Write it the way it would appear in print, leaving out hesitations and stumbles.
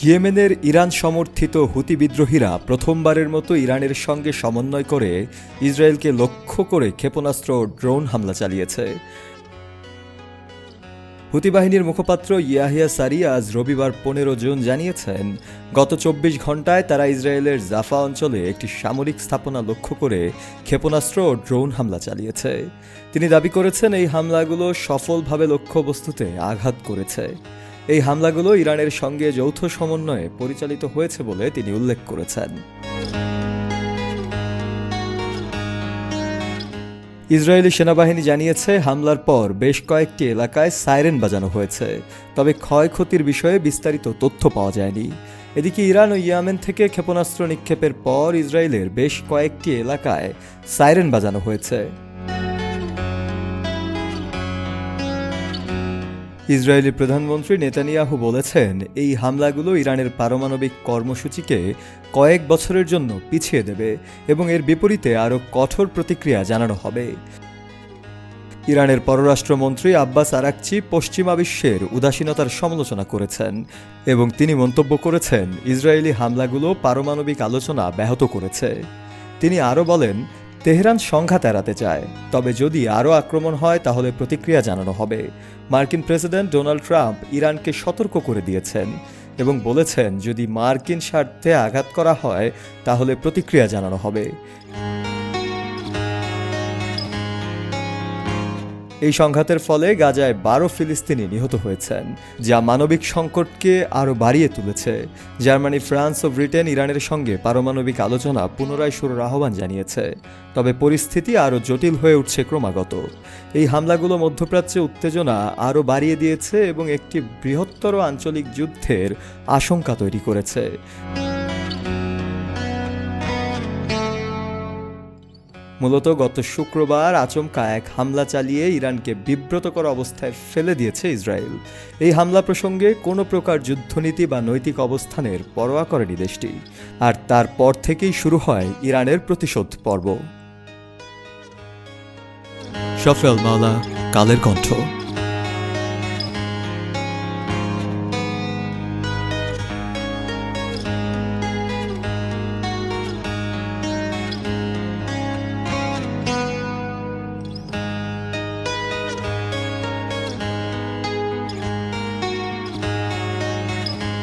ইয়েমেনের ইরান সমর্থিত হুতি বিদ্রোহীরা প্রথমবারের মতো ইরানের সঙ্গে সমন্বয় করে ইসরায়েলকে লক্ষ্য করে ক্ষেপণাস্ত্র ও ড্রোন হামলা চালিয়েছে। হুতি বাহিনীর মুখপাত্র ইয়াহিয়া সারি আজ রবিবার 15 জুন জানিয়েছেন, গত 24 ঘণ্টায় তারা ইসরায়েলের জাফা অঞ্চলে একটি সামরিক স্থাপনা লক্ষ্য করে ক্ষেপণাস্ত্র ও ড্রোন হামলা চালিয়েছে। তিনি দাবি করেছেন, এই হামলাগুলো সফলভাবে লক্ষ্যবস্তুতে আঘাত করেছে। এই হামলাগুলো ইরানের সঙ্গে যৌথ সমন্বয়ে পরিচালিত হয়েছে বলে তিনি উল্লেখ করেছেন। ইসরায়েলি সেনাবাহিনী জানিয়েছে, হামলার পর বেশ কয়েকটি এলাকায় সাইরেন বাজানো হয়েছে, তবে ক্ষয়ক্ষতির বিষয়ে বিস্তারিত তথ্য পাওয়া যায়নি। এদিকে ইরান ও ইয়েমেন থেকে ক্ষেপণাস্ত্র নিক্ষেপের পর ইসরায়েলের বেশ কয়েকটি এলাকায় সাইরেন বাজানো হয়েছে। ইসরায়েলি প্রধানমন্ত্রী নেতানিয়াহু বলেছেন, এই হামলাগুলো ইরানের পারমাণবিক কর্মসূচিকে কয়েক বছরের জন্য পিছিয়ে দেবে এবং এর বিপরীতে আরও কঠোর প্রতিক্রিয়া জানানো হবে। ইরানের পররাষ্ট্রমন্ত্রী আব্বাস আরাকচি পশ্চিমা বিশ্বের উদাসীনতার সমালোচনা করেছেন এবং তিনি মন্তব্য করেছেন, ইসরায়েলি হামলাগুলো পারমাণবিক আলোচনা ব্যাহত করেছে। তিনি আরও বলেন, তেহরান সংঘাত এড়াতে চায়, তবে যদি আরও আক্রমণ হয় তাহলে প্রতিক্রিয়া জানানো হবে। মার্কিন প্রেসিডেন্ট ডোনাল্ড ট্রাম্প ইরানকে সতর্ক করে দিয়েছেন এবং বলেছেন, যদি মার্কিন স্বার্থে আঘাত করা হয় তাহলে প্রতিক্রিয়া জানানো হবে। এই সংঘাতের ফলে গাজায় 12 ফিলিস্তিনি নিহত হয়েছেন, যা মানবিক সংকটকে আরও বাড়িয়ে তুলেছে। জার্মানি, ফ্রান্স ও ব্রিটেন ইরানের সঙ্গে পারমাণবিক আলোচনা পুনরায় শুরুর আহ্বান জানিয়েছে, তবে পরিস্থিতি আরও জটিল হয়ে উঠছে ক্রমাগত। এই হামলাগুলো মধ্যপ্রাচ্যে উত্তেজনা আরও বাড়িয়ে দিয়েছে এবং একটি বৃহত্তর আঞ্চলিক যুদ্ধের আশঙ্কা তৈরি করেছে। মূলত গত শুক্রবার আচমকা এক হামলা চালিয়ে ইরানকে বিব্রতকর অবস্থায় ফেলে দিয়েছে ইসরায়েল। এই হামলা প্রসঙ্গে কোনো প্রকার যুদ্ধনীতি বা নৈতিক অবস্থানের পরোয়া করেনি দেশটি, আর তারপর থেকেই শুরু হয় ইরানের প্রতিশোধ পর্ব। শফিউল মাওলা, কালের কণ্ঠ।